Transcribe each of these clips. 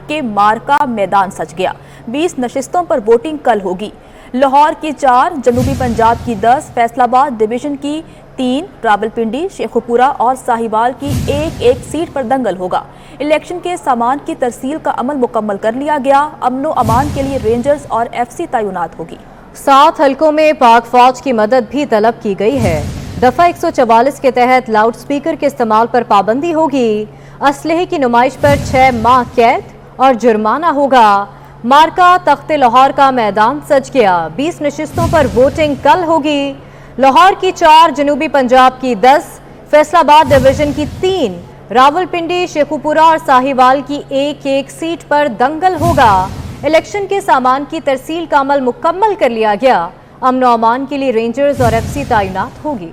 کہ مارکا میدان سج گیا۔ 20 نشستوں پر ووٹنگ کل ہوگی۔ لاہور کی 4، جنوبی پنجاب کی 10، فیصل آباد ڈویژن کی 3، راولپنڈی، شیخوپورہ اور ساہیوال کی ایک سیٹ پر دنگل ہوگا۔ الیکشن کے سامان کی ترسیل کا عمل مکمل کر لیا گیا۔ امن و امان کے لیے رینجرز اور ایف سی تعینات ہوگی۔ 7 حلقوں میں پاک فوج کی مدد بھی طلب کی گئی ہے۔ دفعہ 144 کے تحت لاؤڈ سپیکر کے استعمال پر پابندی ہوگی۔ اسلحے کی نمائش پر 6 ماہ قید اور جرمانہ ہوگا۔ مارکا تخت لاہور کا میدان سج گیا۔ 20 نشستوں پر ووٹنگ کل ہوگی۔ لاہور کی 4، جنوبی پنجاب کی 10، فیصل آباد ڈویژن کی 3، راولپنڈی، شیخوپورہ اور ساہیوال کی ایک سیٹ پر دنگل ہوگا۔ الیکشن کے سامان کی ترسیل کا عمل مکمل کر لیا گیا۔ امن و امان کے لیے رینجرز اور ایف سی تعینات ہوگی۔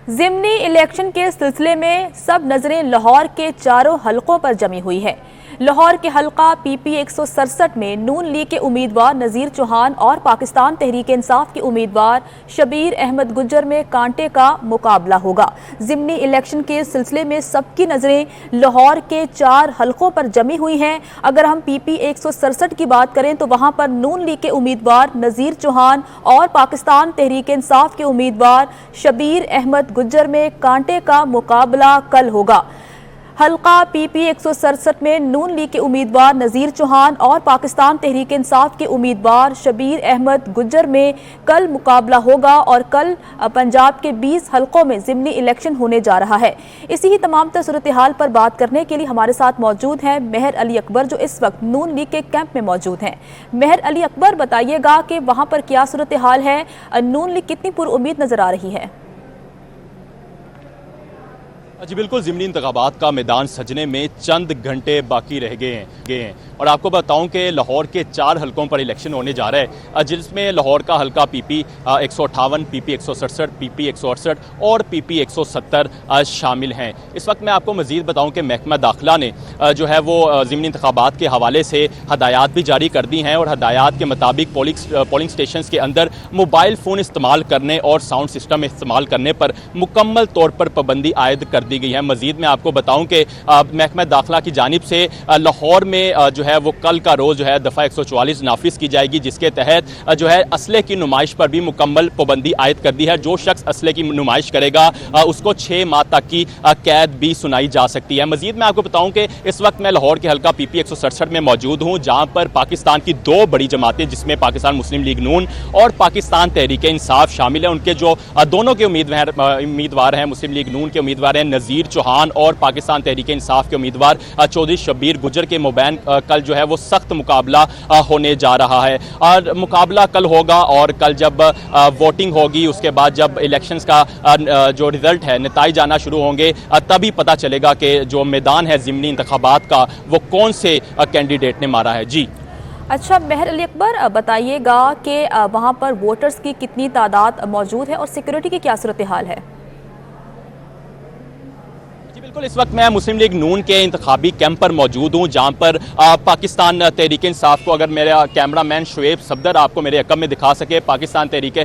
ضمنی الیکشن کے سلسلے میں سب نظریں لاہور کے چاروں حلقوں پر جمی ہوئی ہے۔ لاہور کے حلقہ پی پی 167 میں نون لیگ کے امیدوار نذیر چوہان اور پاکستان تحریک انصاف کے امیدوار شبیر احمد گجر میں کانٹے کا مقابلہ ہوگا۔ ضمنی الیکشن کے سلسلے میں سب کی نظریں لاہور کے 4 حلقوں پر جمی ہوئی ہیں۔ اگر ہم پی پی 167 کی بات کریں تو وہاں پر نون لیگ کے امیدوار نذیر چوہان اور پاکستان تحریک انصاف کے امیدوار شبیر احمد گجر میں کانٹے کا مقابلہ کل ہوگا۔ حلقہ پی پی 167 میں نون لیگ کے امیدوار نذیر چوہان اور پاکستان تحریک انصاف کے امیدوار شبیر احمد گجر میں کل مقابلہ ہوگا اور کل پنجاب کے 20 حلقوں میں ضمنی الیکشن ہونے جا رہا ہے۔ اسی ہی تمام تر صورتحال پر بات کرنے کے لیے ہمارے ساتھ موجود ہیں مہر علی اکبر، جو اس وقت نون لیگ کے کیمپ میں موجود ہیں۔ مہر علی اکبر، بتائیے گا کہ وہاں پر کیا صورتحال ہے، نون لیگ کتنی پر امید نظر آ رہی ہے؟ جی بالکل، ضمنی انتخابات کا میدان سجنے میں چند گھنٹے باقی رہ گئے ہیں اور آپ کو بتاؤں کہ لاہور کے 4 حلقوں پر الیکشن ہونے جا رہا ہے، جس میں لاہور کا حلقہ پی پی 158، پی پی 167، پی پی 168 اور پی پی 170 شامل ہیں۔ اس وقت میں آپ کو مزید بتاؤں کہ محکمہ داخلہ نے جو ہے وہ ضمنی انتخابات کے حوالے سے ہدایات بھی جاری کر دی ہیں اور ہدایات کے مطابق پولنگ سٹیشنز کے اندر موبائل فون استعمال کرنے اور ساؤنڈ سسٹم استعمال کرنے پر مکمل طور پر پابندی عائد کر دی گئی ہے۔ مزید میں آپ کو بتاؤں کہ محکمہ داخلہ کی جانب سے لاہور میں جو ہے وہ کل کا روز جو ہے دفعہ 144 نافذ کی جائے گی، جس کے تحت جو ہے اسلحے کی نمائش پر بھی مکمل پابندی عائد کر دی ہے۔ جو شخص اسلحے کی نمائش کرے گا اس کو 6 ماہ تک کی قید بھی سنائی جا سکتی ہے۔ مزید میں آپ کو بتاؤں کہ اس وقت میں لاہور کے حلقہ پی پی 167 میں موجود ہوں، جہاں پر پاکستان کی 2 بڑی جماعتیں جس میں پاکستان مسلم لیگ نون اور پاکستان تحریک انصاف شامل ہیں، ان کے جو دونوں کے امیدوار ہیں، مسلم لیگ نون کے امیدوار ہیں نذیر چوہان اور پاکستان تحریک انصاف کے امیدوار چودھری شبیر گجر کے مابین کل جو ہے وہ سخت مقابلہ ہونے جا رہا ہے اور مقابلہ کل ہوگا اور کل جب ووٹنگ ہوگی اس کے بعد جب الیکشنز کا جو رزلٹ ہے نتائج آنا شروع ہوں گے تبھی پتہ چلے گا کہ جو میدان ہے ضمنی انتخابات کا وہ کون سے کینڈیڈیٹ نے مارا ہے۔ جی اچھا مہر علی اکبر، بتائیے گا کہ وہاں پر ووٹرز کی کتنی تعداد موجود ہے اور سیکیورٹی کی کیا صورتحال ہے؟ بالکل، اس وقت میں مسلم لیگ نون کے انتخابی کیمپ پر موجود ہوں، جہاں پر پاکستان تحریک انصاف کو، اگر میرا کیمرہ مین شعیب صفدر آپ کو میرے عقب میں دکھا سکے، پاکستان تحریک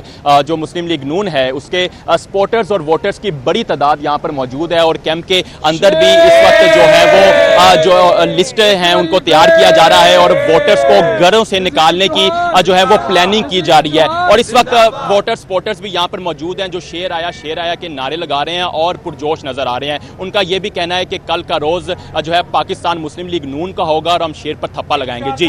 جو مسلم لیگ نون ہے اس کے سپورٹرز اور ووٹرز کی بڑی تعداد یہاں پر موجود ہے اور کیمپ کے اندر بھی اس وقت جو ہے وہ جو لسٹ ہیں ان کو تیار کیا جا رہا ہے اور ووٹرز کو گھروں سے نکالنے کی جو ہے وہ پلاننگ کی جا رہی ہے اور اس وقت سپورٹرز بھی یہاں پر موجود ہیں جو شیر آیا کے نعرے لگا رہے ہیں اور پرجوش نظر آ رہے ہیں۔ ان کا یہ بھی کہنا ہے کہ کل کا روز جو ہے پاکستان مسلم لیگ نون کا ہوگا اور ہم شیر پر تھپا لگائیں گے۔ جی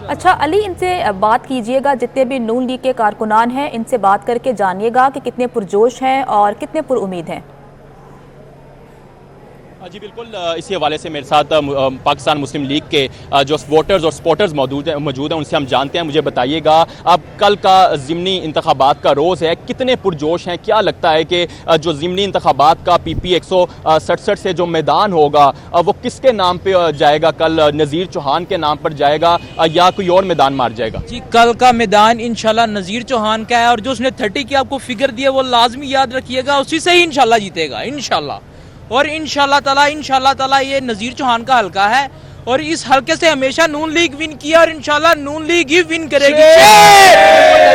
اچھا علی، ان سے بات کیجئے گا، جتنے بھی نون لیگ کے کارکنان ہیں ان سے بات کر کے جانیے گا کہ کتنے پرجوش ہیں اور کتنے پر امید ہیں۔ جی بالکل، اسی حوالے سے میرے ساتھ پاکستان مسلم لیگ کے جو ووٹرز اور سپورٹرز موجود ہیں ان سے ہم جانتے ہیں۔ مجھے بتائیے گا اب کل کا ضمنی انتخابات کا روز ہے، کتنے پرجوش ہیں؟ کیا لگتا ہے کہ جو ضمنی انتخابات کا پی پی 167 سے جو میدان ہوگا وہ کس کے نام پہ جائے گا؟ کل نذیر چوہان کے نام پر جائے گا یا کوئی اور میدان مار جائے گا؟ جی کل کا میدان انشاءاللہ نذیر چوہان کا ہے اور جو اس نے 30 کی آپ کو فگر دی ہے وہ لازمی یاد رکھیے گا، اسی سے ہی انشاءاللہ جیتے گا انشاءاللہ۔ اور انشاءاللہ تعالی یہ نذیر چوہان کا حلقہ ہے और इस हल्के से हमेशा नून लीग विन किया और इंशाल्लाह नून लीग ही विन करेगी।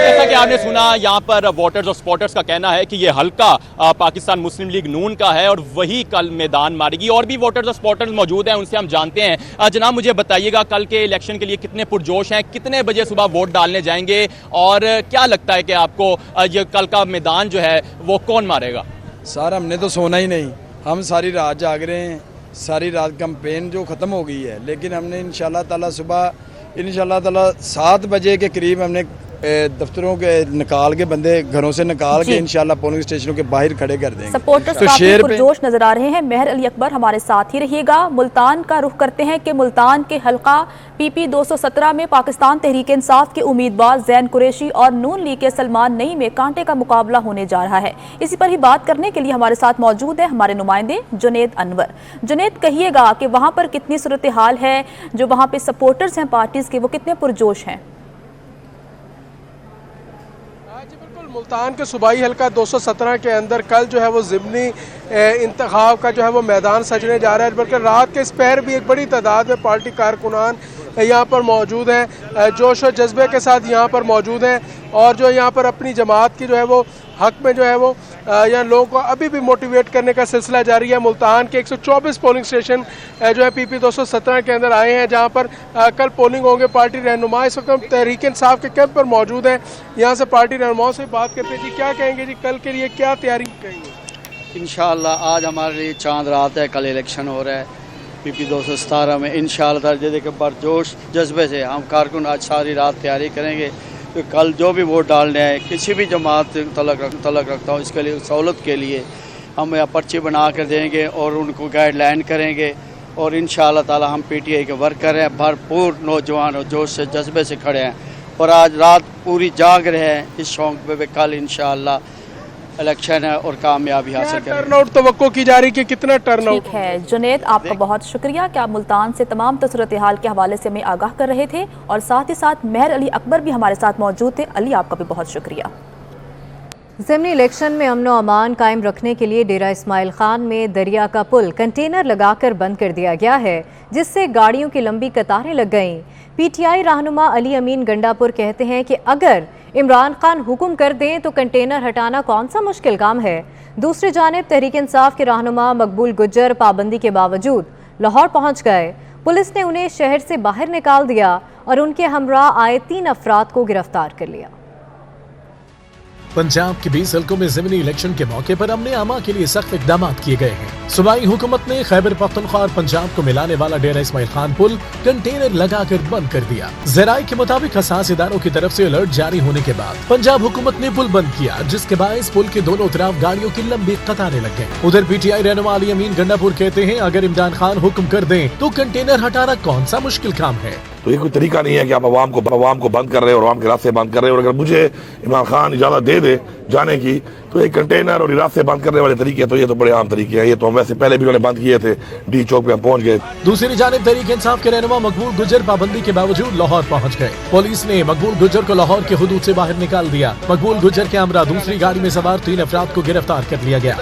जैसा कि आपने सुना, यहाँ पर वोटर्स और सपोर्टर्स का कहना है कि ये हल्का पाकिस्तान मुस्लिम लीग नून का है और वही कल मैदान मारेगी। और भी वोटर्स और सपोर्टर्स मौजूद हैं, उनसे हम जानते हैं। जनाब, मुझे बताइएगा, कल के इलेक्शन के लिए कितने पुरजोश हैं, कितने बजे सुबह वोट डालने जाएंगे और क्या लगता है कि आपको ये कल का मैदान जो है वो कौन मारेगा? सर, हमने तो सोना ही नहीं, हम सारी रात जाग रहे हैं। सारी रात कैंपेन जो ख़त्म हो गई है, लेकिन हमने इंशाल्लाह ताला सुबह इंशाल्लाह ताला 7 बजे के करीब हमने दफ्तरों के निकाल के बंदे घरों से निकाल के इंशाल्लाह पोलिंग स्टेशनों के बाहर खड़े कर देंगे। सपोर्टर्स तो काफी शेर पुरजोश नजर आ रहे हैं। मेहर अली अकबर हमारे साथ ही रहिएगा। मुल्तान का रुख करते हैं कि मुल्तान के हल्का PP 217 में पाकिस्तान तहरीक इंसाफ के उम्मीदवार जैन कुरैशी और नून लीग के सलमान नई में कांटे का मुकाबला होने जा रहा है। इसी पर ही बात करने के लिए हमारे साथ मौजूद है हमारे नुमाइंदे जुनेद अनवर। जुनेद, कहिएगा कि वहाँ पर कितनी सूरत हाल है, जो वहाँ पे सपोर्टर्स हैं पार्टीज के, वो कितने पुरजोश हैं? मुल्तान के सूबाई हल्का 217 के अंदर कल जो है वो ज़िमनी इंतखाब का जो है वो मैदान सजने जा रहा है, बल्कि रात के इस पहर भी एक बड़ी तादाद में पार्टी कारकुनान यहाँ पर मौजूद हैं, जोश और जज्बे के साथ यहाँ पर मौजूद हैं और जो यहाँ पर अपनी जमात की जो है वो हक में जो है वो यहाँ लोगों को अभी भी मोटिवेट करने का सिलसिला जारी है। मुल्तान के 124 पोलिंग स्टेशन जो है PP 217 के अंदर आए हैं, जहाँ पर कल पोलिंग होंगे। पार्टी रहनुमा इस वक्त हम तहरीक इंसाफ के कैंप पर मौजूद हैं, यहाँ से पार्टी रहनुमाओं से बात करते हैं। जी, क्या कहेंगे जी, कल के लिए क्या तैयारी करेंगे? इंशाअल्लाह आज हमारे लिए चांद रात है, कल इलेक्शन हो रहा है PP 217 में। इंशाअल्लाह जैसे कि बरजोश जज्बे से हम कारकुन आज सारी रात तैयारी करेंगे। तो कल जो भी वोट डालने आए, किसी भी जमात तलक रखता हूँ, इसके लिए सहूलत के लिए हम यहाँ पर्ची बना कर देंगे और उनको गाइडलाइन करेंगे। और इंशाअल्लाह ताला हम PTI के वर्कर हैं, भरपूर नौजवान और जोश से जज्बे से खड़े हैं और आज रात पूरी जाग रहे हैं इस शौक पे। कल इंशाअल्लाह इलेक्शन है और कामयाबी हासिल करेंगे। टर्नआउट तवक्को की जा रही कि कितना टर्नआउट? ठीक है जुनेद, आपका बहुत शुक्रिया कि आप मुल्तान से तमाम सूरत हाल के हवाले से हमें आगाह कर रहे थे और साथ ही साथ मेहर अली अकबर भी हमारे साथ मौजूद थे। अली, आपका भी बहुत शुक्रिया। ज़िमनी इलेक्शन में अमन व अमान कायम रखने के लिए डेरा इस्माइल खान में दरिया का पुल कंटेनर लगाकर बंद कर दिया गया है, जिससे गाड़ियों की लंबी कतारें लग गईं। PTI रहनुमा अली अमीन गंडापुर कहते हैं कि अगर इमरान खान हुक्म कर दें तो कंटेनर हटाना कौन सा मुश्किल काम है। दूसरी जानिब तहरीक इंसाफ के रहनुमा मकबूल गुज्जर पाबंदी के बावजूद लाहौर पहुंच गए। पुलिस ने उन्हें शहर से बाहर निकाल दिया और उनके हमराह आए 3 अफराद को गिरफ्तार कर लिया। पंजाब के 20 हल्कों में ज़िमनी इलेक्शन के मौके पर अमन अमा के लिए सख्त इक़दाम किए गए हैं। सूबाई हुकूमत ने खैबर पख्तूनख्वा और पंजाब को मिलाने वाला डेरा इस्माइल खान पुल कंटेनर लगाकर बंद कर दिया। ज़राए के मुताबिक हसास इदारों की तरफ से अलर्ट जारी होने के बाद पंजाब हुकूमत ने पुल बंद किया, जिसके बायस पुल के दोनों तरफ गाड़ियों की लंबी कतारें लग गयी। उधर PTI रहनुमा अली अमीन गंडापुर कहते हैं अगर इमरान खान हुक्म कर दें तो कंटेनर हटाना कौन सा मुश्किल काम है। तो ये कोई तरीका नहीं है कि आप अवाम को बंद कर रहे हो और अवाम के रास्ते बंद कर रहे हो। और अगर मुझे इमरान खान इजाजत दे दे जाने की तो एक कंटेनर और रास्ते बंद करने वाले तरीके तो ये तो बड़े आम तरीके हैं। ये तो हम वैसे पहले भी उन्होंने बंद किए थे, डी चौक पे हम पहुंच गए। दूसरी जानिब तहरीक इंसाफ के रहनुमा मकबूल गुज्जर पाबंदी के बावजूद लाहौर पहुंच गए। पुलिस ने मकबूल गुज्जर को लाहौर के हुदूद से बाहर निकाल दिया। मकबूल गुज्जर के हमरा दूसरी गाड़ी में सवार 3 अफराद को गिरफ्तार कर लिया गया।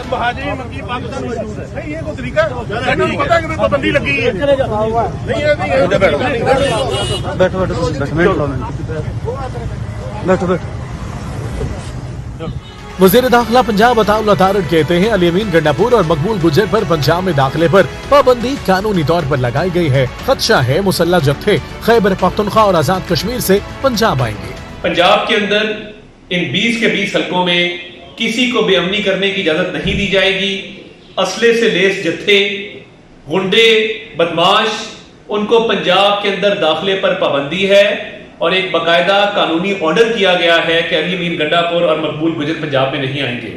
वज़ीर दाखिला पंजाब अताउल अतारड़ कहते हैं अली अमीन गंडापुर और मकबूल गुज्जर पर पंजाब में दाखिले पर पाबंदी कानूनी तौर पर लगाई गई है। खदशा है मुसल्लह जत्थे खैबर पख्तूनख्वा और आजाद कश्मीर से पंजाब आएंगे। पंजाब के अंदर इन 20 के 20 हल्कों में किसी को बेअमनी करने की इजाजत नहीं दी जाएगी। असले से लेस जत्थे, गुंडे, बदमाश, उनको पंजाब के अंदर दाखिले पर पाबंदी है और एक बाकायदा कानूनी ऑर्डर किया गया है कि अली अमीन गंडापुर और मकबूल गुज्जर पंजाब में नहीं आएंगे।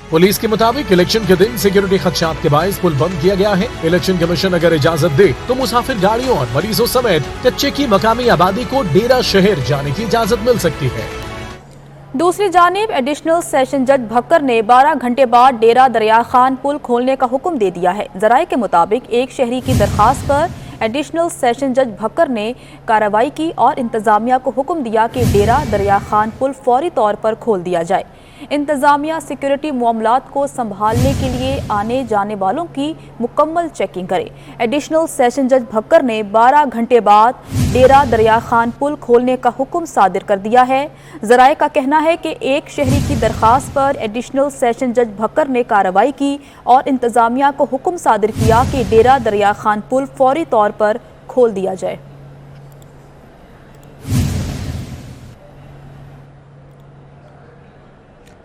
पुलिस के मुताबिक इलेक्शन के दिन सिक्योरिटी खदशात के बायस पुल बंद किया गया है। इलेक्शन कमीशन अगर इजाजत दे तो मुसाफिर गाड़ियों और मरीजों समेत कच्चे की मकामी आबादी को डेरा शहर जाने की इजाजत मिल सकती है। दूसरी जानिब एडिशनल सेशन जज भक्कर ने 12 घंटे बाद डेरा दरिया खान पुल खोलने का हुक्म दे दिया है। जराये के मुताबिक एक शहरी की दरखास्त पर एडिशनल सेशन जज भक्कर ने कार्रवाई की और इंतजामिया को हुक्म दिया कि डेरा दरिया खान पुल फौरी तौर पर खोल दिया जाए। इंतजामिया सिक्योरिटी मामलात को संभालने के लिए आने जाने वालों की मुकम्मल चेकिंग करे। एडिशनल सेशन जज भक्कर ने 12 घंटे बाद डेरा दरिया खान पुल खोलने का हुक्म सादिर कर दिया है। जराए का कहना है कि एक शहरी की दरखास्त पर एडिशनल सेशन जज भक्कर ने कार्रवाई की और इंतजामिया को हुक्म सादिर किया कि डेरा दरिया खान पुल फौरी तौर पर खोल दिया जाए।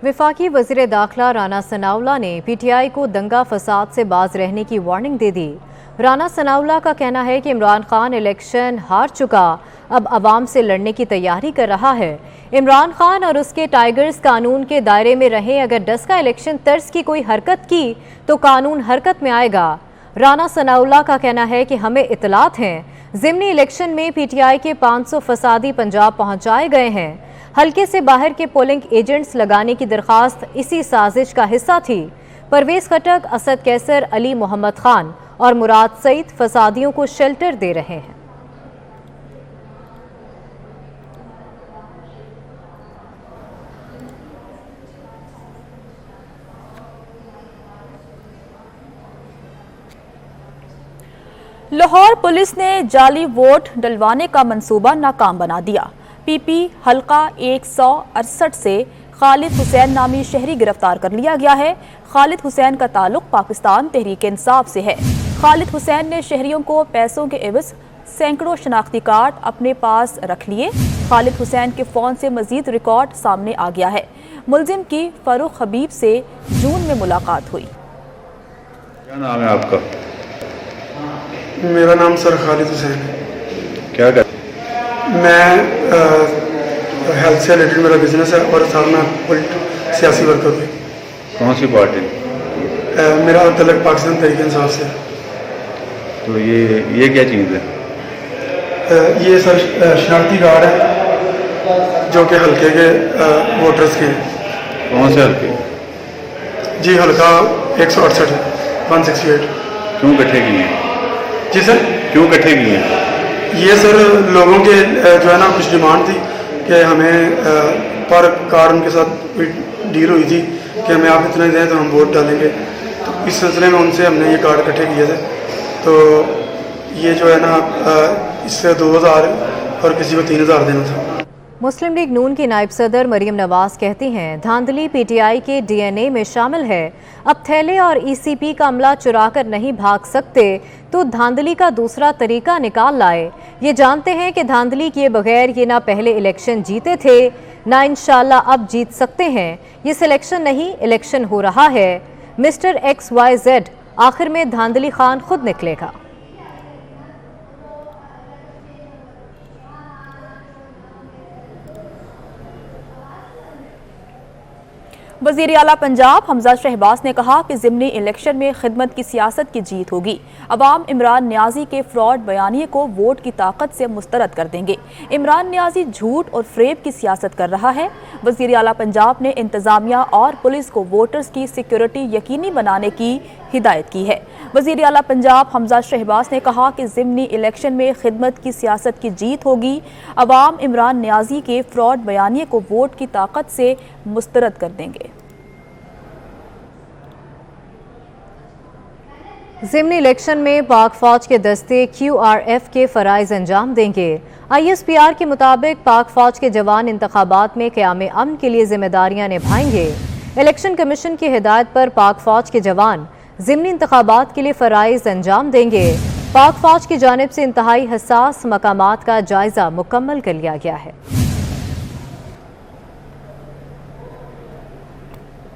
वफाकी वज़ीर दाखिला राना सनाउल्लाह ने PTI को दंगा फसाद से बाज रहने की वार्निंग दे दी। राना सनाउल्लाह का कहना है कि इमरान खान इलेक्शन हार चुका, अब अवाम से लड़ने की तैयारी कर रहा है। इमरान खान और उसके टाइगर्स कानून के दायरे में रहें, अगर डस्का इलेक्शन तर्ज की कोई हरकत की तो कानून हरकत में आएगा। राना सनाउल्लाह का कहना है कि हमें इतलात हैं, ज़िमनी इलेक्शन में PTI के 500 फसादी पंजाब पहुंचाए गए हैं। हल्के से बाहर के पोलिंग एजेंट्स लगाने की दरख्वास्त इसी साजिश का हिस्सा थी। परवेज खटक, असद कैसर, अली मोहम्मद खान और मुराद सईद फसादियों को शेल्टर दे रहे हैं। लाहौर पुलिस ने जाली वोट डलवाने का मंसूबा नाकाम बना दिया। PP हल्का 168 से खालिद हुसैन नामी शहरी गिरफ्तार कर लिया गया है। खालिद हुसैन का ताल्लुक पाकिस्तान तहरीक इंसाफ से है। खालिद हुसैन ने शहरियों को पैसों के एवज सैकड़ों शनाख्ती कार्ड अपने पास रख लिए। खालिद हुसैन के फ़ोन से मजीद रिकॉर्ड सामने आ गया है। मुलजिम की फरूख हबीब से जून में मुलाकात हुई। क्या नाम है आपका? मेरा नाम सर खालिद हुसैन है। क्या कर? मैं हेल्थ से रिलेटेड मेरा बिजनेस है और साथ में सियासी वर्कर हूँ। कौन सी पार्टी? मेरा तलक पाकिस्तान तहरीक इंसाफ से। तो ये क्या चीज़ है? ये सर शनाख्ती कार्ड है जो कि हल्के के वोटर्स के हैं। कौन से हल्के? जी हल्का 168 168। क्यों इकट्ठे किए हैं? जी सर, क्यों इकट्ठे किए हैं? ये सर लोगों के जो है ना कुछ डिमांड थी कि हमें पर कार्ड उनके साथ डील हुई थी कि हमें आप इतना दें तो हम वोट डालेंगे। तो इस सिलसिले में उनसे हमने ये कार्ड इकट्ठे किए थे। तो ये जो है ना इससे 2000 और किसी को 3000 देना था। मुस्लिम लीग नून की नायब सदर मरीम नवाज कहती हैं, धांधली PTI के DNA में शामिल है। अब थैले और ECP का अमला चुरा कर नहीं भाग सकते तो धांधली का दूसरा तरीका निकाल लाए। ये जानते हैं कि धांधली किए बगैर ये ना पहले इलेक्शन जीते थे ना इंशाल्लाह अब जीत सकते हैं। ये सिलेक्शन नहीं, इलेक्शन हो रहा है। मिस्टर XYZ आखिर में धांधली खान खुद निकलेगा। वज़ीर आला पंजाब हमजा शहबाज ने कहा कि ज़िमनी इलेक्शन में खिदमत की सियासत की जीत होगी। अवाम इमरान न्याजी के फ्रॉड बयानिए को वोट की ताकत से मुस्तरद कर देंगे। इमरान न्याजी झूठ और फ्रेब की सियासत कर रहा है। वज़ीर आला पंजाब ने इंतजामिया और पुलिस को वोटर्स की सिक्योरिटी यकीनी बनाने की हिदायत की है। वज़ीर आला पंजाब हमजा शहबाज ने कहा कि ज़िमनी इलेक्शन में खिदमत की सियासत की जीत होगी। अवाम इमरान न्याजी के फ्रॉड बयानिए को वोट की ताकत से मुस्तरद कर देंगे। ज़िमनी इलेक्शन में पाक फौज के दस्ते QRF के फ़राइज़ अंजाम देंगे। ISPR के मुताबिक पाक फौज के जवान इंतखाबात में क़याम अमन के लिए जिम्मेदारियां निभाएंगे। इलेक्शन कमीशन की हिदायत पर पाक फौज के जवान ज़िमनी इंतखाबात के लिए फ़राइज़ अंजाम देंगे। पाक फौज की जानिब से इंतहाई हसास मकामात का जायजा मुकम्मल कर लिया गया है।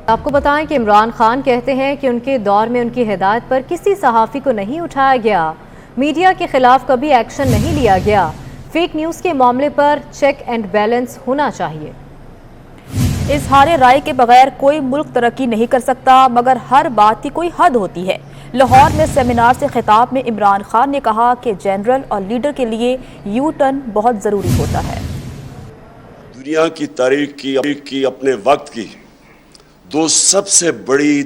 आपको बताएं कि इमरान खान कहते हैं कि उनके दौर में उनकी हिदायत पर किसी सहाफ़ी को नहीं उठाया गया, मीडिया के खिलाफ कभी एक्शन नहीं लिया गया। फेक न्यूज़ के मामले पर चेक एंड बैलेंस होना चाहिए। इजहार राय के बगैर कोई मुल्क तरक्की नहीं कर सकता, मगर हर बात की कोई हद होती है। लाहौर में सेमिनार से खिताब में इमरान खान ने कहा कि जनरल और लीडर के लिए यू टर्न बहुत ज़रूरी होता है। दुनिया की तारीख की अपने वक्त की दो सबसे बड़ी,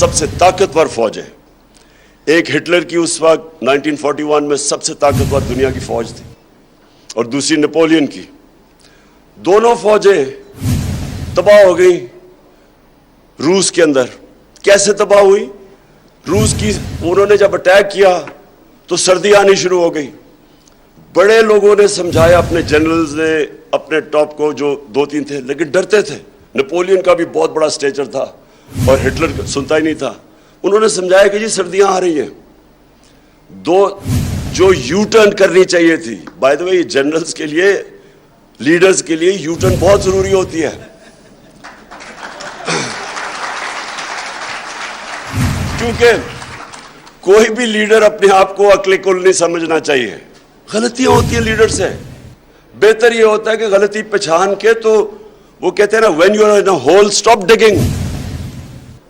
सबसे ताकतवर फौज है। एक हिटलर की उस वक्त 1941 में सबसे ताकतवर दुनिया की फौज थी और दूसरी नेपोलियन की। दोनों फौजें तबाह हो गई रूस के अंदर कैसे तबाह हुई। रूस की उन्होंने जब अटैक किया तो सर्दी आनी शुरू हो गई। बड़े लोगों ने समझाया, अपने जनरल्स ने, अपने टॉप को जो 2-3 थे, लेकिन डरते थे। नेपोलियन का भी बहुत बड़ा स्टेचर था और हिटलर सुनता ही नहीं था। उन्होंने समझाया कि जी सर्दियां आ रही हैं, जो यू टर्न करनी चाहिए थी। बाय द वे, जनरल्स के लिए, लीडर्स के लिए यू टर्न बहुत जरूरी होती है, क्योंकि कोई भी लीडर अपने आप को अक्ल कुल नहीं समझना चाहिए। गलतियां होती हैं लीडर से। बेहतर ये होता है कि गलती पहचान के, तो वो कहते हैं ना, when you are in a hole stop digging.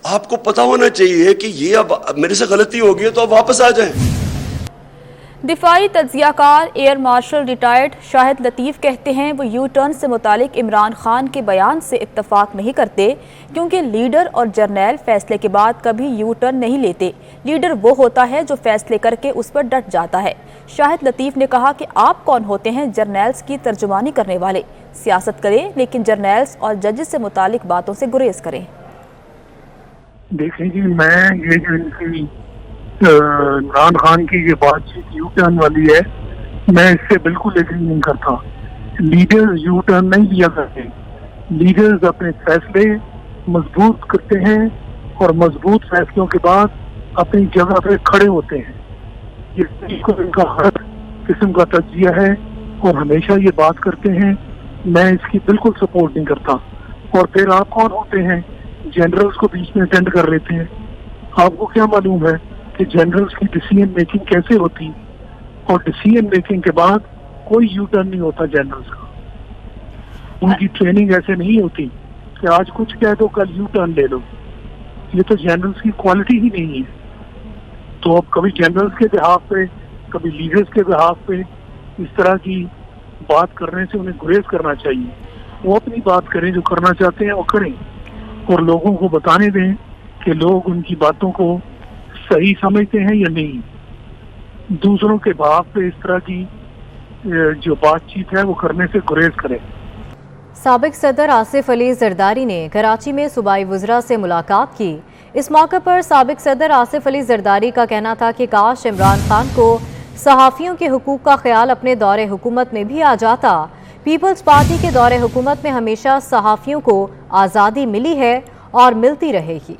आपको पता होना चाहिए कि ये अब मेरे से गलती हो गई है, तो अब वापस आ जाएं। दिफाई तज्जियाकार एयर मार्शल रिटायर्ड शाहिद लतीफ़ कहते हैं वो यू टर्न से मुतालिक इमरान खान के बयान से इत्तफाक नहीं करते, क्योंकि लीडर और जर्नैल फैसले के बाद कभी यू टर्न नहीं लेते। लीडर वो होता है जो फैसले करके उस पर डट जाता है। शाहिद लतीफ़ ने कहा कि आप कौन होते हैं जर्नैल्स की तर्जुमानी करने वाले। सियासत करें, लेकिन जर्नैल्स और जजेस से मुतालिक बातों से गुरेज करें। देखें जी, मैं ये जो इनकी इमरान खान की ये बातचीत यू टर्न वाली है, मैं इससे बिल्कुल एग्री नहीं करता। लीडर्स यू टर्न नहीं लिया करते। लीडर्स अपने फैसले मजबूत करते हैं और मजबूत फैसलों के बाद अपनी जगह पे खड़े होते हैं। ये इनका हर किस्म का तज्जिया है और हमेशा ये बात करते हैं। मैं इसकी बिल्कुल सपोर्ट नहीं करता। और फिर आप कौन होते हैं, जनरल्स को बीच में अटेंड कर लेते हैं। आपको क्या मालूम है कि जनरल्स की डिसीजन मेकिंग कैसे होती, और डिसीजन मेकिंग के बाद कोई यू टर्न नहीं होता जनरल्स का। उनकी ट्रेनिंग ऐसे नहीं होती कि आज कुछ कह दो कल यू टर्न ले लो। ये तो जनरल्स की क्वालिटी ही नहीं है। तो अब कभी जनरल्स के बिहाफ पे, कभी लीडर्स के बिहाफ पे इस तरह की बात करने से उन्हें गुरेज करना चाहिए। वो अपनी बात करें, जो करना चाहते हैं वो करें, और लोगों को बताने दें कि लोग उनकी बातों को सही समझते हैं या नहीं। दूसरों के भाव पे इस तरह की जो बातचीत है वो करने से गुरेज करें। साबिक सदर आसिफ अली जरदारी ने कराची में सूबाई वुज़रा से मुलाकात की। इस मौके पर साबिक सदर आसिफ अली जरदारी का कहना था कि काश इमरान खान को सहाफ़ियों के हुकूक का ख्याल अपने दौरे हुकूमत में भी आ जाता। पीपल्स पार्टी के दौरे हुकूमत में हमेशा सहाफ़ियों को आज़ादी मिली है और मिलती रहेगी।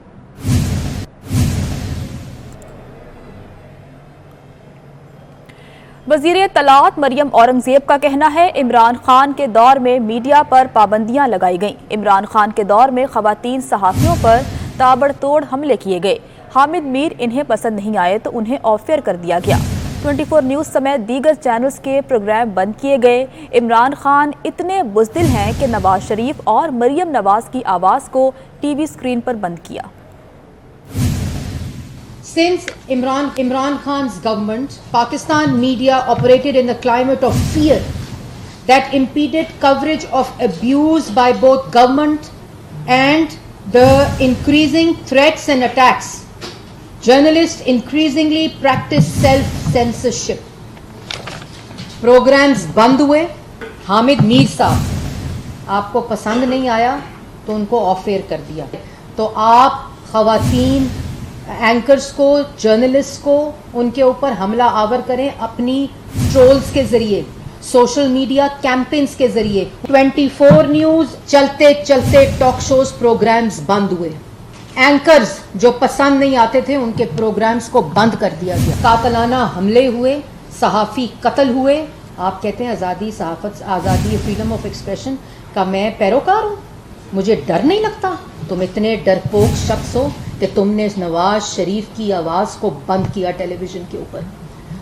वज़ीर तलात मरियम औरंगजेब का कहना है इमरान खान के दौर में मीडिया पर पाबंदियां लगाई गईं। इमरान खान के दौर में ख़वातीन सहाफ़ियों पर ताबड़तोड़ हमले किए गए। हामिद मीर इन्हें पसंद नहीं आए तो उन्हें ऑफ एयर कर दिया गया। 24 न्यूज़ समेत दीगर चैनल्स के प्रोग्राम बंद किए गए। इमरान खान इतने बुज़दिल हैं कि नवाज शरीफ और मरियम नवाज की आवाज़ को टीवी स्क्रीन पर बंद किया। Since Imran Khan's government, Pakistan media operated in a climate of fear that impeded coverage of abuse by both government and the increasing threats and attacks. Journalists increasingly practice self-censorship. Programs बंद हुए। हामिद मीर साहब आपको पसंद नहीं आया तो उनको of air कर दिया। तो आप खवातीन एंकर्स को, जर्नलिस्ट को उनके ऊपर हमला आवर करें अपनी ट्रोल्स के जरिए, सोशल मीडिया कैंपेन्स के जरिए। 24 न्यूज़ चलते चलते टॉक शोज प्रोग्राम्स बंद हुए। एंकर्स जो पसंद नहीं आते थे उनके प्रोग्राम्स को बंद कर दिया गया। कातलाना हमले हुए, सहाफ़ी कत्ल हुए। आप कहते हैं आज़ादी सहाफ़त, आज़ादी, फ्रीडम ऑफ एक्सप्रेशन का मैं पैरोकार हूँ, मुझे डर नहीं लगता। तुम इतने डरपोक शख्स हो कि तुमने नवाज शरीफ की आवाज़ को बंद किया टेलीविज़न के ऊपर।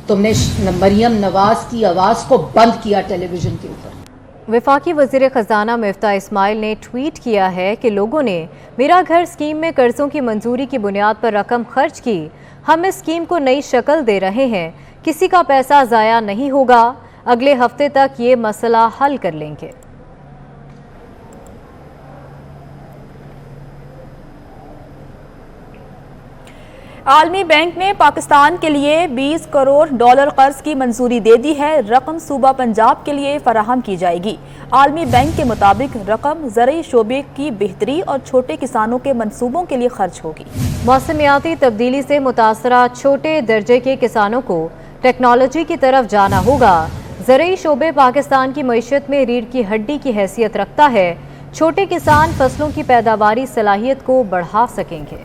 तुमने मरियम नवाज की आवाज़ को बंद किया टेलीविज़न के ऊपर। वफाकी वज़ीर ख़जाना मिफ्ता इस्माइल ने ट्वीट किया है कि लोगों ने मेरा घर स्कीम में कर्ज़ों की मंजूरी की बुनियाद पर रकम खर्च की। हम इस स्कीम को नई शक्ल दे रहे हैं। किसी का पैसा ज़ाया नहीं होगा। अगले हफ्ते तक ये मसला हल कर लेंगे। عالمی بینک نے پاکستان کے لیے $20 کروڑ قرض کی منظوری دے دی ہے۔ رقم صوبہ پنجاب کے لیے فراہم کی جائے گی۔ عالمی بینک کے مطابق رقم زرعی شعبے کی بہتری اور چھوٹے کسانوں کے منصوبوں کے لیے خرچ ہوگی۔ موسمیاتی تبدیلی سے متاثرہ چھوٹے درجے کے کسانوں کو ٹیکنالوجی کی طرف جانا ہوگا۔ زرعی شعبے پاکستان کی معیشت میں ریڑھ کی ہڈی کی حیثیت رکھتا ہے۔ چھوٹے کسان فصلوں کی پیداواری صلاحیت کو بڑھا سکیں گے۔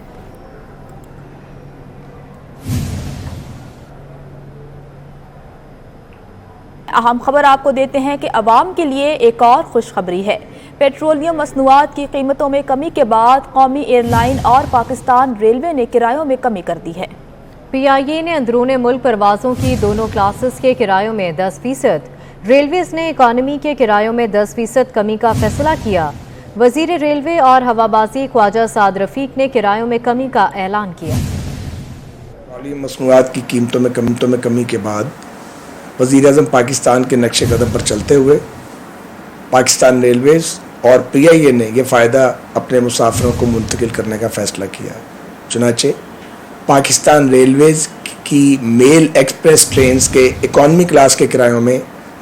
اہم خبر آپ کو دیتے ہیں کہ عوام کے لیے ایک اور خوشخبری ہے۔ پیٹرولیم مصنوعات کی قیمتوں میں کمی کے بعد قومی ایئر لائن اور پاکستان ریلوے نے کرایوں میں کمی کر دی ہے۔ پی آئی اے نے اندرون ملک پروازوں کی دونوں کلاسز کے کرایوں میں 10%، ریلویز نے اکانومی کے کرایوں میں 10% کمی کا فیصلہ کیا۔ وزیر ریلوے اور ہوابازی خواجہ سعد رفیق نے کرایوں میں کمی کا اعلان کیا۔ پیٹرولیم مصنوعات کی قیمتوں میں کمی کے بعد وزیر اعظم پاکستان کے نقش قدم پر چلتے ہوئے پاکستان ریلویز اور پی آئی اے نے یہ فائدہ اپنے مسافروں کو منتقل کرنے کا فیصلہ کیا۔ چنانچہ پاکستان ریلویز کی میل ایکسپریس ٹرینز کے اکانومی کلاس کے کرایوں میں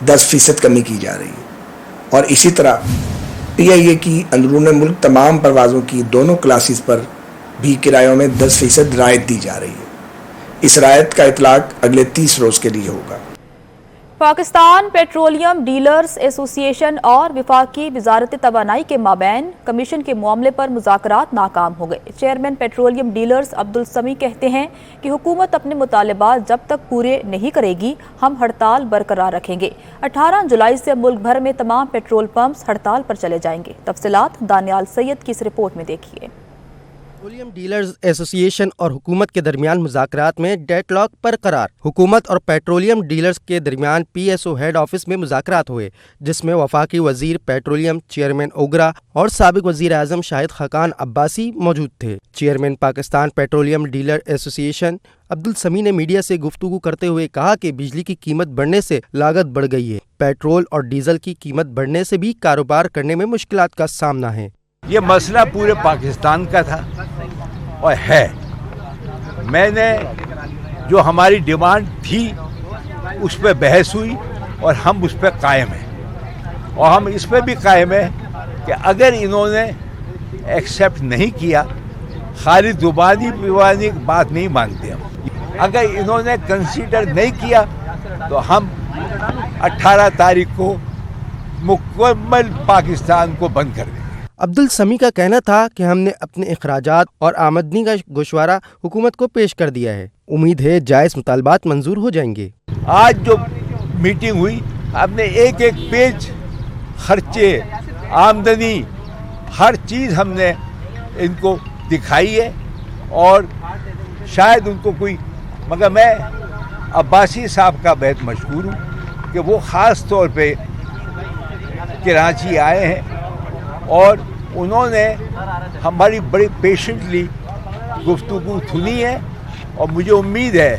10% کمی کی جا رہی ہے، اور اسی طرح پی آئی اے کی اندرون ملک تمام پروازوں کی دونوں کلاسز پر بھی کرایوں میں 10% رعایت دی جا رہی ہے۔ اس رعایت کا اطلاق اگلے 30 روز کے لیے ہوگا۔ پاکستان پیٹرولیم ڈیلرز ایسوسی ایشن اور وفاقی وزارت توانائی کے مابین کمیشن کے معاملے پر مذاکرات ناکام ہو گئے۔ چیئرمین پیٹرولیم ڈیلرز عبدالسمی کہتے ہیں کہ حکومت اپنے مطالبات جب تک پورے نہیں کرے گی ہم ہڑتال برقرار رکھیں گے۔ 18 جولائی سے ملک بھر میں تمام پیٹرول پمپس ہڑتال پر چلے جائیں گے۔ تفصیلات دانیال سید کی اس رپورٹ میں دیکھیے۔ پیٹرولیم ڈیلرز ایسوسی ایشن اور حکومت کے درمیان مذاکرات میں ڈیڈ لاک برقرار۔ حکومت اور پیٹرولیم ڈیلرز کے درمیان P S O head office میں مذاکرات ہوئے، جس میں وفاقی وزیر پیٹرولیم چیئرمین اوگرا اور سابق وزیر اعظم شاہد خاقان عباسی موجود تھے۔ چیئرمین پاکستان پیٹرولیم ڈیلر ایسوسی ایشن عبدالسمی نے میڈیا سے گفتگو کرتے ہوئے کہا کہ بجلی کی قیمت بڑھنے سے لاگت بڑھ گئی ہے۔ پیٹرول اور ڈیزل کی قیمت بڑھنے سے بھی کاروبار کرنے میں مشکلات کا سامنا ہے۔ یہ مسئلہ پورے پاکستان کا تھا اور ہے۔ میں نے جو ہماری ڈیمانڈ تھی اس پہ بحث ہوئی اور ہم اس پہ قائم ہیں، اور ہم اس پہ بھی قائم ہیں کہ اگر انہوں نے ایکسیپٹ نہیں کیا، خالی زبانی پیوانی بات نہیں مانتے ہم، اگر انہوں نے کنسیڈر نہیں کیا تو ہم 18 تاریخ کو مکمل پاکستان کو بند کر دیں گے۔ عبدالسمی کا کہنا تھا کہ ہم نے اپنے اخراجات اور آمدنی کا گوشوارہ حکومت کو پیش کر دیا ہے۔ امید ہے جائز مطالبات منظور ہو جائیں گے۔ آج جو میٹنگ ہوئی، ہم نے ایک ایک پیج خرچے، آمدنی، ہر چیز ہم نے ان کو دکھائی ہے، اور شاید ان کو کوئی، مگر میں عباسی صاحب کا بہت مشکور ہوں کہ وہ خاص طور پہ کراچی آئے ہیں اور انہوں نے ہماری بڑی پیشنٹلی گفتگو سنی ہے، اور مجھے امید ہے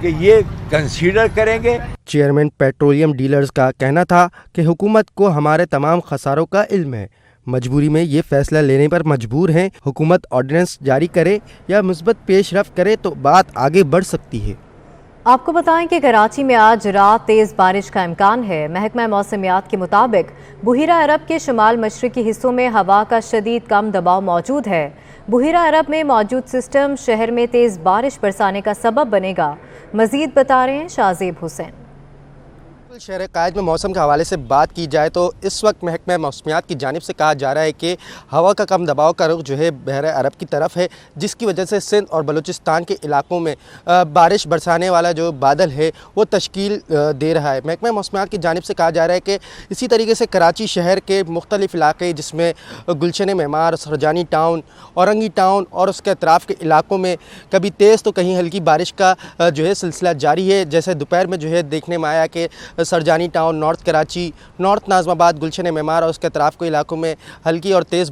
کہ یہ کنسیڈر کریں گے۔ چیئرمین پیٹرولیم ڈیلرز کا کہنا تھا کہ حکومت کو ہمارے تمام خساروں کا علم ہے، مجبوری میں یہ فیصلہ لینے پر مجبور ہیں۔ حکومت آرڈیننس جاری کرے یا مثبت پیش رفت کرے تو بات آگے بڑھ سکتی ہے۔ آپ کو بتائیں کہ کراچی میں آج رات تیز بارش کا امکان ہے۔ محکمہ موسمیات کے مطابق بحیرہ عرب کے شمال مشرقی حصوں میں ہوا کا شدید کم دباؤ موجود ہے۔ بحیرہ عرب میں موجود سسٹم شہر میں تیز بارش برسانے کا سبب بنے گا۔ مزید بتا رہے ہیں شاہزیب حسین۔ شہر قائد میں موسم کے حوالے سے بات کی جائے تو اس وقت محکمہ موسمیات کی جانب سے کہا جا رہا ہے کہ ہوا کا کم دباؤ کا رخ جو ہے بحیرہ عرب کی طرف ہے، جس کی وجہ سے سندھ اور بلوچستان کے علاقوں میں بارش برسانے والا جو بادل ہے وہ تشکیل دے رہا ہے۔ محکمہ موسمیات کی جانب سے کہا جا رہا ہے کہ اسی طریقے سے کراچی شہر کے مختلف علاقے، جس میں گلشن معمار، سرجانی ٹاؤن، اورنگی ٹاؤن اور اس کے اطراف کے علاقوں میں کبھی تیز تو کہیں ہلکی بارش کا جو ہے سلسلہ جاری ہے۔ جیسے دوپہر میں جو ہے دیکھنے میں آیا کہ Surjani town, north Karachi, north Nazimabad, Gulshan Maymar और उसके अतराफ़ के इलाकों में हल्की और तेज़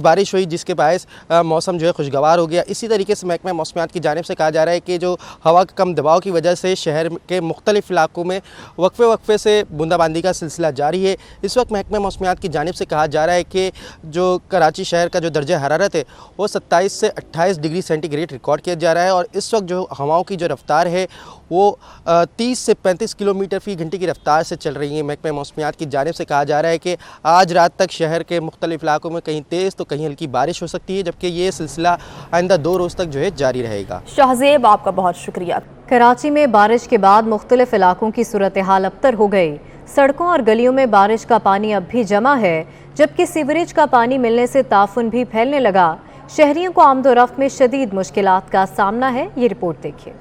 बारिश हुई, जिसके बायस मौसम जो है खुशगवार हो गया। इसी तरीके से महकमा मौसमियात की जानिब से कहा जा रहा है कि जो हवा के कम दबाव की वजह से शहर के मुख्तलिफ़ इलाकों में वक्फे से बूंदाबांदी का सिलसिला जारी है। इस वक्त महकमा मौसमियात की जानिब से कहा जा रहा है कि जो कराची शहर का जो दर्जा हरारत है वो 27 से 28 डिग्री सेंटीग्रेड रिकॉर्ड किया जा रहा है और इस वक्त जो हवाओं की जो रफ्तार है वो 30 से 35 किलोमीटर फ़ी घंटे की रफ्तार से चल रही है। महकमा मौसमियात की जानिब से कहा जा रहा है कि आज रात तक शहर के मुख्तलिफ़ इलाकों में कहीं तेज़ तो कहीं हल्की बारिश हो सकती है, जबकि ये सिलसिला आइंदा 2 रोज़ तक जो है जारी रहेगा। शाहजेब, आपका बहुत शुक्रिया। कराची में बारिश के बाद मुख्तलिफ इलाकों की सूरत हाल अबतर हो गई। सड़कों और गलियों में बारिश का पानी अब भी जमा है, जबकि सीवरेज का पानी मिलने से ताफुन भी फैलने लगा। शहरियों को आमदोरफ्त में शदीद मुश्किलात का सामना है। ये रिपोर्ट देखिए।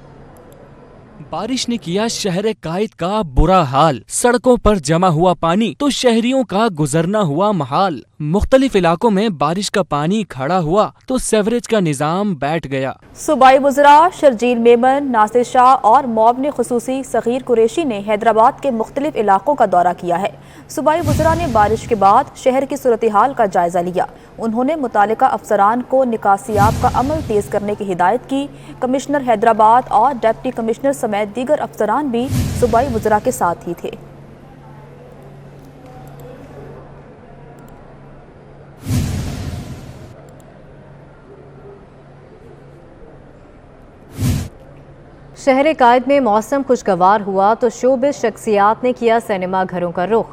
बारिश ने किया शहर कायद का बुरा हाल। सड़कों पर जमा हुआ पानी तो शहरियों का गुजरना हुआ महाल। मुख्तलिफ इलाकों में बारिश का पानी खड़ा हुआ तो सीवरेज का निजाम बैठ गया। सूबाई वज़रा शर्जील मेमन, नासिर शाह और मौबन खुसूसी सगीर कुरैशी ने हैदराबाद के मुख्तलिफ इलाकों का दौरा किया है। सूबाई वज़रा ने बारिश के बाद शहर की सूरत हाल का जायजा लिया। उन्होंने मुतालिका अफसरान को निकासियाब का अमल तेज करने की हिदायत की। कमिश्नर हैदराबाद और डिप्टी कमिश्नर समेत दीगर अफसरान भी सूबाई वज़रा के साथ ही थे। शहर कायद में मौसम खुशगवार हुआ तो शोबिज़ शख्सियात ने किया सिनेमा घरों का रुख।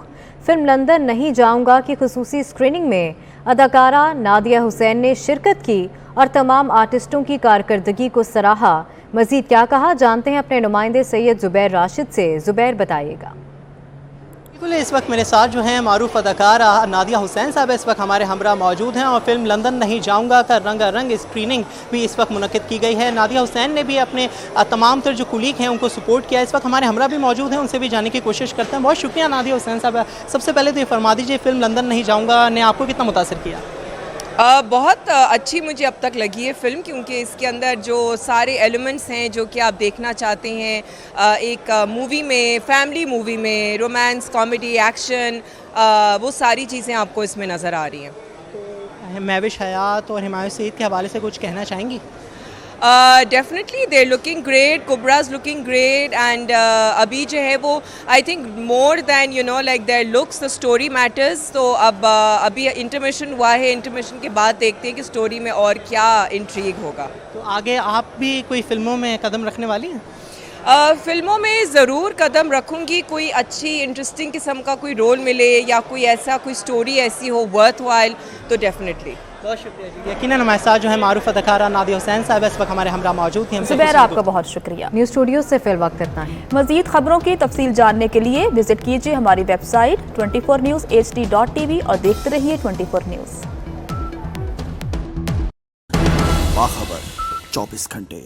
फिल्म लंदन नहीं जाऊंगा की खुसूसी स्क्रीनिंग में अदाकारा नादिया हुसैन ने शिरकत की और तमाम आर्टिस्टों की कारकर्दगी को सराहा। मजीद क्या कहा, जानते हैं अपने नुमाइंदे सैयद जुबैर राशिद से। जुबैर, बताइएगा। बिल्कुल, इस वक्त मेरे साथ जो हैं मारूफ अदाकारा नादिया हुसैन साहब इस वक्त हमारे हमरा मौजूद हैं और फिल्म लंदन नहीं जाऊंगा का रंगारंग स्क्रीनिंग भी इस वक्त मुनक्किद की गई है। नादिया हुसैन ने भी अपने तमाम तर जो कुलीग हैं उनको सपोर्ट किया। इस वक्त हमारे हमरा भी मौजूद हैं, उनसे भी जानने की कोशिश करते हैं। बहुत शुक्रिया नादिया हुसैन साहब। सबसे पहले तो ये फरमा दीजिए, फिल्म लंदन नहीं जाऊँगा ने आपको कितना मुतासर किया? बहुत अच्छी मुझे अब तक लगी है फ़िल्म, क्योंकि इसके अंदर जो सारे एलिमेंट्स हैं जो कि आप देखना चाहते हैं एक मूवी में, फैमिली मूवी में, रोमांस, कॉमेडी, एक्शन, वो सारी चीज़ें आपको इसमें नज़र आ रही हैं। तो महविश हयात और हिमायत सईद के हवाले से कुछ कहना चाहेंगी? डेफिनेटली दे लुकिंग ग्रेट, कुबराज लुकिंग ग्रेट एंड अभी जो है वो I think more than like their looks the story matters. तो अब अभी इंटरमिशन हुआ है, इंटरमिशन के बाद देखते हैं कि स्टोरी में और क्या इंट्रीग होगा। तो आगे आप भी कोई फिल्मों में कदम रखने वाली हैं? फिल्मों में ज़रूर कदम रखूँगी। कोई अच्छी इंटरेस्टिंग किस्म का कोई रोल मिले या कोई ऐसा कोई स्टोरी ऐसी हो वर्थ वाइल, तो डेफिनेटली। बहुत शुक्रिया जी। यकीनन हमारे साथ जो है मारूफ अदाकारा नादिया हुसैन साहब इस वक्त हमारे हमरा मौजूद हैं। जुबैर, आपका बहुत शुक्रिया। न्यूज़ स्टूडियो से फिर वक्त इतना है। मज़ीद खबरों की तफसील जानने के लिए विजिट कीजिए हमारी वेबसाइट 24newshd.tv और देखते रहिए 24 न्यूज़। बाखबर 24 घंटे।